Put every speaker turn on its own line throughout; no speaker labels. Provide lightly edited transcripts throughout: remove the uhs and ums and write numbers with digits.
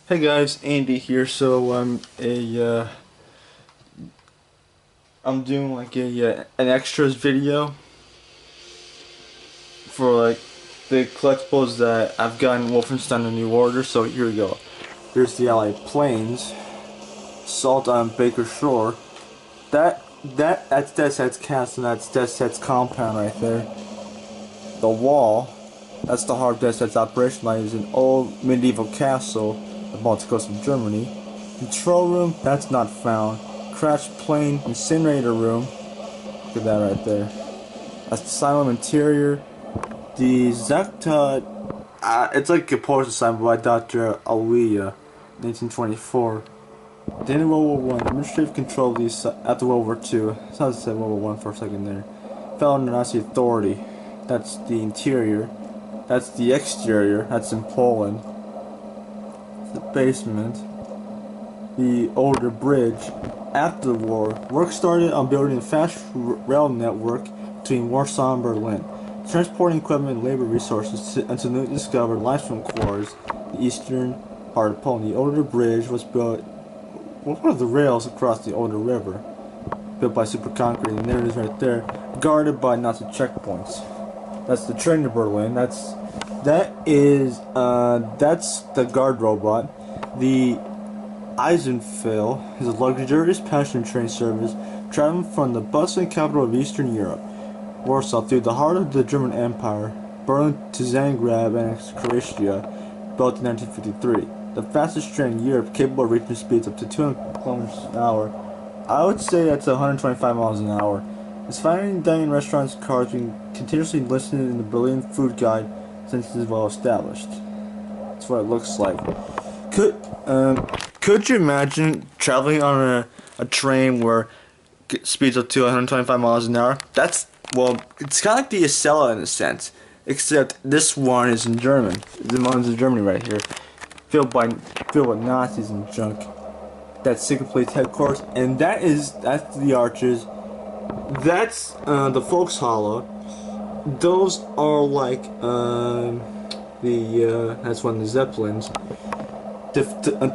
Hey guys, Andy here. So I'm doing like an extras video for like the collectibles that I've gotten Wolfenstein the New Order. So here we go. There's the Allied Planes, Salt on Baker Shore. That's Death Set's castle. And that's Death Set's compound right there. The Wall. That's the heart of Death Set's operation line. Is an old medieval castle, the Baltic coast of Germany. Control room. That's not found. Crash plane incinerator room. Look at that right there. That's the asylum interior. The Zakta, it's like a poster signed by Dr. Alwiya, 1924. The end of World War I, administrative control of these after World War II. It's not to say World War I for a second there. Fell under Nazi authority. That's the interior. That's the exterior. That's in Poland. The basement. The older bridge. After the war, work started on building a fast rail network between Warsaw and Berlin, transporting equipment and labor resources until newly discovered limestone quarries, the eastern part of Poland. The older bridge was built with one of the rails across the older river, built by super concrete, and there it is right there, guarded by Nazi checkpoints. That's the train to Berlin. That's the guard robot. The AEVL is a luxurious passenger train service traveling from the bustling capital of Eastern Europe, Warsaw, through the heart of the German Empire, Berlin to Zagreb and Croatia, built in 1953. The fastest train in Europe, capable of reaching speeds up to 200 kilometers an hour. I would say that's 125 miles an hour. It's finding dining restaurants and cars being continuously listed in the Berlin Food Guide since it is well established. That's what it looks like. Could you imagine traveling on a train where it speeds up to 125 miles an hour? It's kind of like the Acela in a sense, except this one is in German. The one's in Germany right here, filled with Nazis and junk. That's Secret Police headquarters, and that's the arches. That's the Volkshalle. Those are like that's one of the Zeppelins. To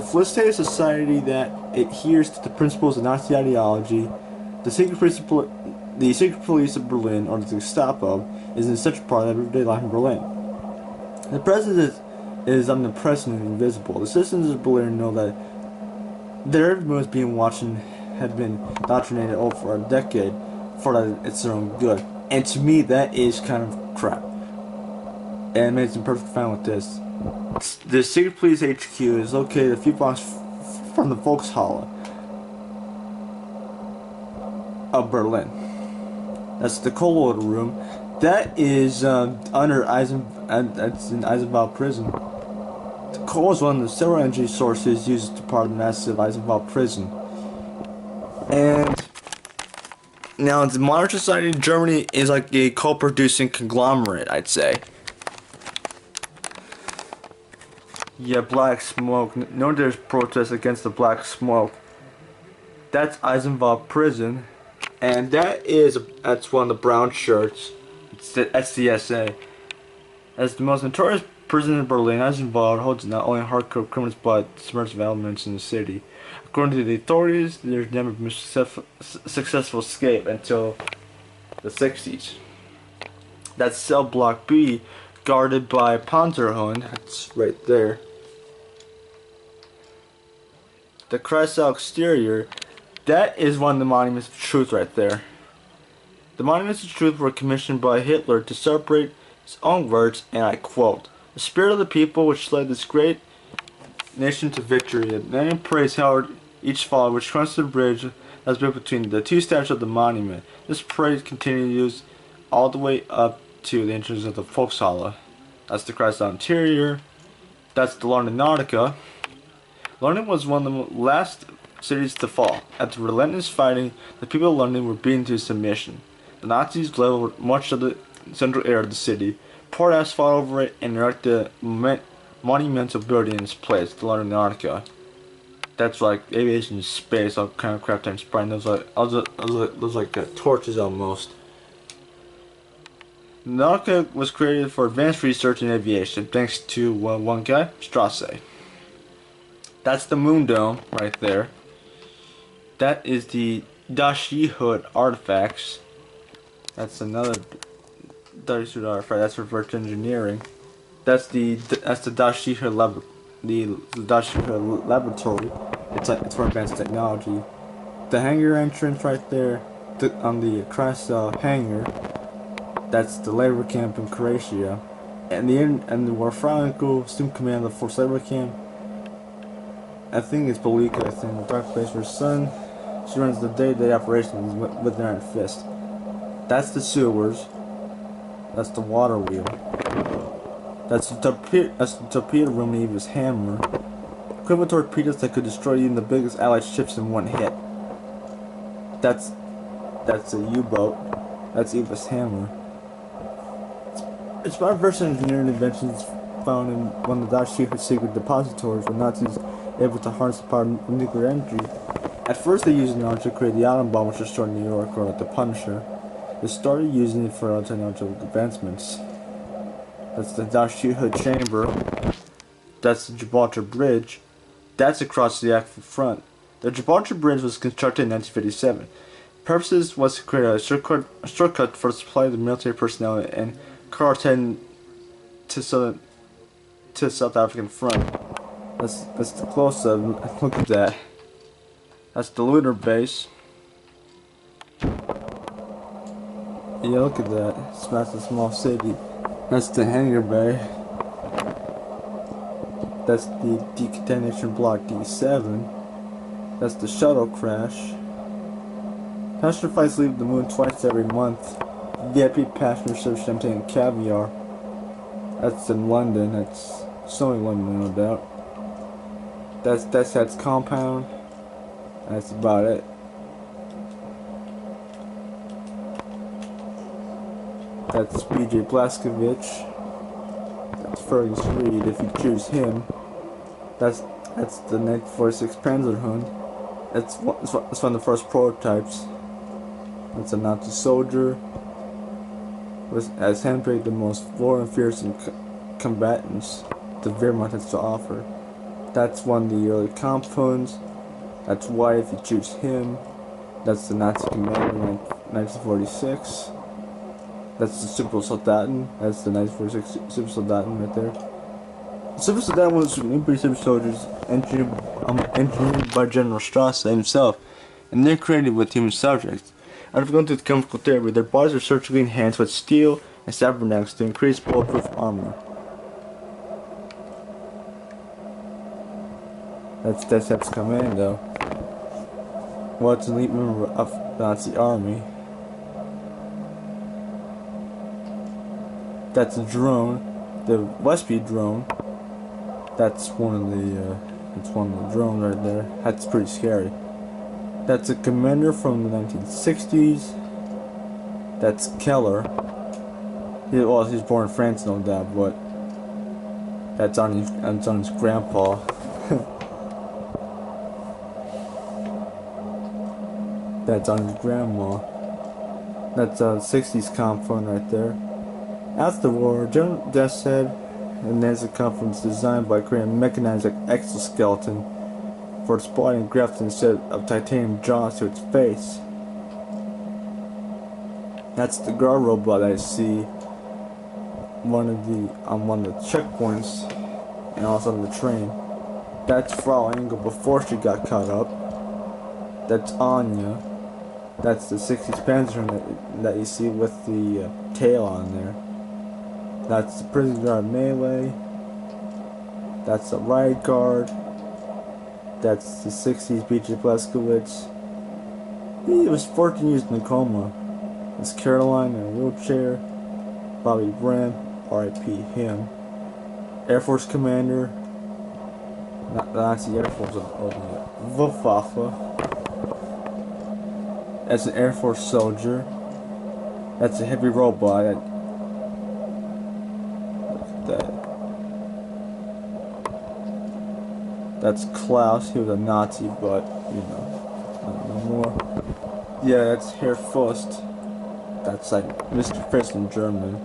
facilitate a society that adheres to the principles of Nazi ideology, the secret police of Berlin, or the Gestapo, is an essential part of everyday life in Berlin. The president is omnipresent and invisible. The citizens of Berlin know that their every move is being watched and had been indoctrinated over for a decade, for that it's their own good. And to me, that is kind of crap. And it makes them perfectly fine with this. The Secret Police HQ is located a few blocks from the Volkshalle of Berlin. That's the Kohlhoder room. That is under that's in AEVL prison. The coal is one of the several energy sources used to power the massive AEVL prison. And now the modern society in Germany is like a coal-producing conglomerate, I'd say. Yeah, black smoke. No, there's protests against the black smoke. That's AEVL prison, and that's one of the brown shirts. That's the SA. As the most notorious prison in Berlin, AEVL holds not only hardcore criminals but subversive elements in the city. According to the authorities, there's never been a successful escape until the 60s. That's cell block B, guarded by Panzerhund. That's right there. The Kreisau exterior, that is one of the monuments of truth right there. The monuments of truth were commissioned by Hitler to celebrate his own words, and I quote, "The spirit of the people which led this great nation to victory." And then praise Howard each fall, which crosses the bridge that's built between the two statues of the monument. This praise continues all the way up to the entrance of the Volkshalle. That's the Kreisau interior. That's the London Nautica. London was one of the last cities to fall. After relentless fighting, the people of London were beaten to submission. The Nazis leveled much of the central area of the city, poured asphalt over it, and erected a monumental building in its place, the London Nautica. That's like aviation in space, all kind of crap times spraying. Those like torches almost. Nautica was created for advanced research in aviation, thanks to one guy, Strauss. That's the moon dome right there. That is the Dashi Hood artifacts. That's another Dashi Hood artifact. That's reverse engineering. That's the Dashi Hood laboratory. It's for advanced technology. The hangar entrance right there, on the cross hangar. That's the labor camp in Croatia. And the Warfranco Student Command of the Force Labor Camp. I think it's Belika, I think, the dark place for her son. She runs the day-to-day operations with an iron fist. That's the sewers. That's the water wheel. That's the torpedo room in Eva's hammer. Equivalent torpedoes that could destroy even the biggest Allied ships in one hit. That's a U-boat. That's Eva's hammer. It's my verse engineering inventions found in one of the Dashi secret depositories where Nazis able to harness the power of nuclear energy. At first they used it to create the atom bomb which destroyed New York, or like the Punisher. They started using it for technological advancements. That's the Dashi Hood chamber. That's the Gibraltar Bridge. That's across the actual front. The Gibraltar Bridge was constructed in 1957. Purposes was to create a shortcut for the supply of the military personnel and cars heading to the South African front. That's the close-up. Look at that. That's the lunar base. Yeah, look at that. It's not a small city. That's the hangar bay. That's the decontamination block D7. That's the shuttle crash. Passenger flights leave the moon twice every month. VIP passenger serve champagne and caviar. That's in London. That's only London, no doubt. That's its compound. That's about it. That's BJ Blazkowicz. That's Fergus Reed if you choose him. That's the 946 Panzerhund. It's one of the first prototypes. That's a Nazi soldier. Has handpicked the most loyal and fearsome combatants the Wehrmacht has to offer. That's one of the early compounds. That's why if you choose him. That's the Nazi commander in 1946. That's the Super Soldaten. That's the 1946 Super Soldaten right there. The Super Soldaten was Olympic super soldiers engineered by General Strauss himself, and they're created with human subjects. After going through the chemical therapy, their bodies are surgically enhanced with steel and cybernetics to increase bulletproof armor. That's commando. Well, it's an elite member of the Nazi army. That's a drone, the Westby drone. That's one of the drones right there. That's pretty scary. That's a commander from the 1960s. That's Keller. He was born in France, no doubt, but that's on his grandpa. That's on his grandma. That's a 60s compound right there. After the war, General Death said, and there's a conference designed by creating a mechanized exoskeleton for its body and grafted instead of titanium jaws to its face. That's the guard robot I see on one of the checkpoints and also on the train. That's Frau Engel before she got caught up. That's Anya. That's the 60s Panzer that you see with the tail on there. That's the prison guard melee. That's the riot guard. That's the 60s BJ Blazkowicz. He was 14 years in a coma. It's Caroline in a wheelchair. Bobby Bram, R.I.P. him. Air Force Commander. Not the Nazi Air Force of the Luftwaffe. That's an Air Force soldier. That's a heavy robot. That's Klaus. He was a Nazi, but you know, no more. Yeah, that's Herr Fust. That's like Mr. Fist in German.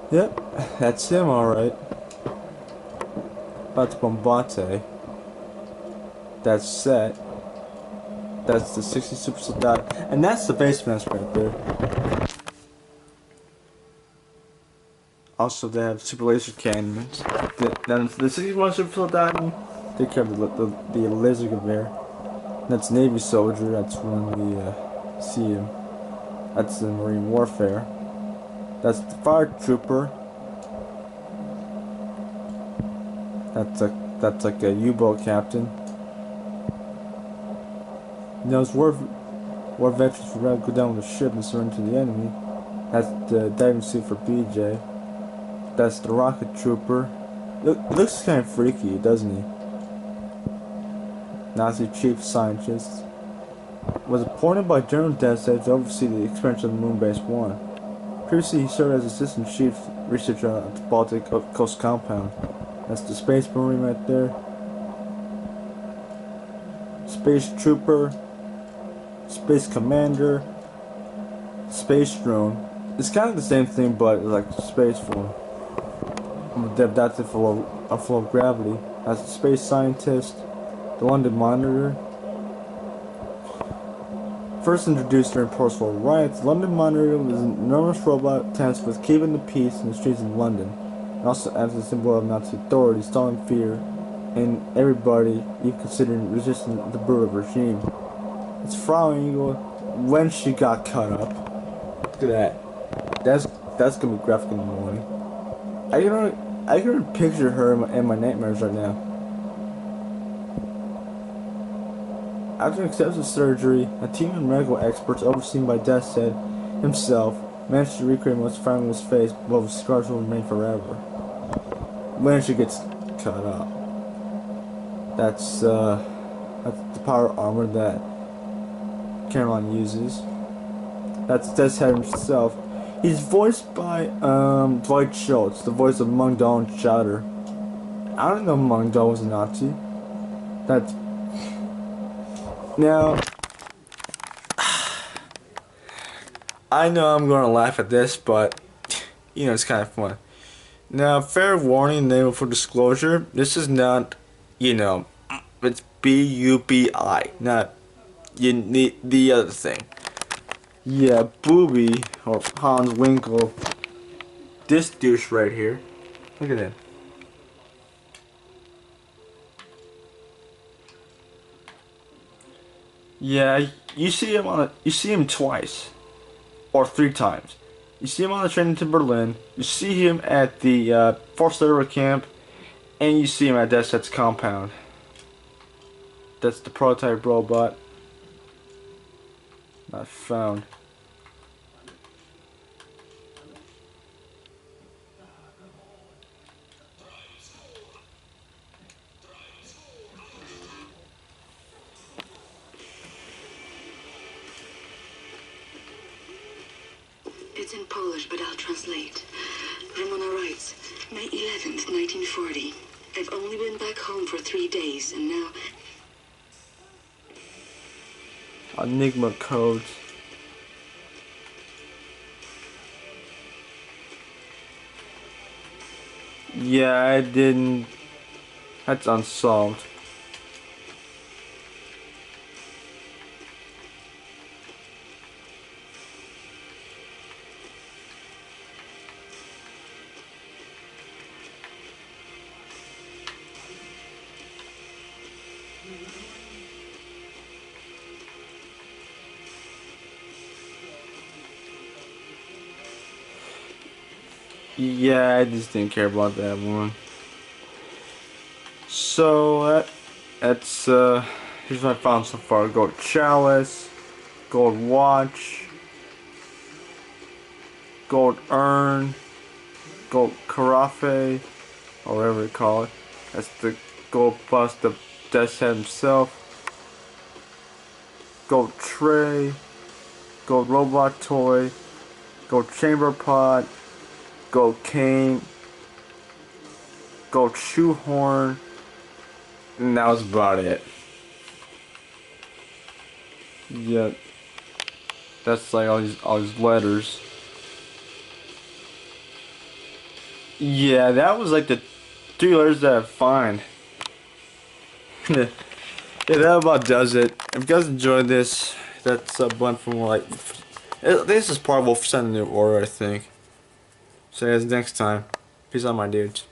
Yep, that's him, alright. That's Bombate. That's Set. That's the 60 Super Soldat. And that's the base mask right there. Also, they have super laser cannons. Then the 61 Super Soldat, they carry the laser gewehr. That's Navy soldier. That's when we see him. That's the Marine warfare. That's the fire trooper. That's like a U-boat captain. You know, war veterans would rather go down with a ship and surrender to the enemy. That's the diving suit for BJ. That's the rocket trooper. Looks kind of freaky, doesn't he? Nazi chief scientist. Was appointed by General Desset to oversee the expansion of the Moon Base 1. Previously, he served as assistant chief researcher at the Baltic Coast Compound. That's the Space Marine right there. Space Trooper. Space Commander. Space Drone. It's kind of the same thing, but like space form. That's full of gravity. That's the Space Scientist. The London Monitor. First introduced during post-war riots, the London Monitor was an enormous robot tasked with keeping the peace in the streets of London, and also as a symbol of Nazi authority, installing fear in everybody even considering resisting the brutal regime. It's Frau Engel when she got cut up. Look at that. That's gonna be graphic in the morning. I can picture her in my nightmares right now. After extensive surgery, a team of medical experts overseen by Desset himself managed to recreate most Franklin's face, but the scars will remain forever. When she gets cut up. That's the power armor that Caroline uses. That's Desset himself. He's voiced by Dwight Schultz, the voice of Meng Do and Chowder. I don't know Meng Do was a Nazi. That's now, I know I'm gonna laugh at this, but you know it's kind of fun. Now, fair warning, name for disclosure. This is not, you know, it's BUBI, not the other thing. Yeah, Booby or Hans Winkle. This douche right here. Look at that. Yeah, you see him twice. Or 3 times. You see him on the train to Berlin, you see him at the forced labor camp, and you see him at Desset's compound. That's the prototype robot. Not found.
It's in Polish, but I'll translate. Ramona writes, May 11th, 1940. I've only been back home for 3 days, and now...
Enigma codes. Yeah, I didn't. That's unsolved. Yeah, I just didn't care about that one. So that's here's what I found so far. Gold chalice, gold watch, gold urn, gold carafe, or whatever you call it. That's the gold bust of Deshet himself. Gold tray, gold robot toy, gold chamber pot, gold cane, gold shoehorn, and that was about it. Yeah, that's like all these letters. Yeah, that was like the 3 letters that I find. Yeah, that about does it. If you guys enjoyed this, that sub button for more like. This is part of Wolfenstein the New Order, I think. See you guys next time. Peace out, my dudes.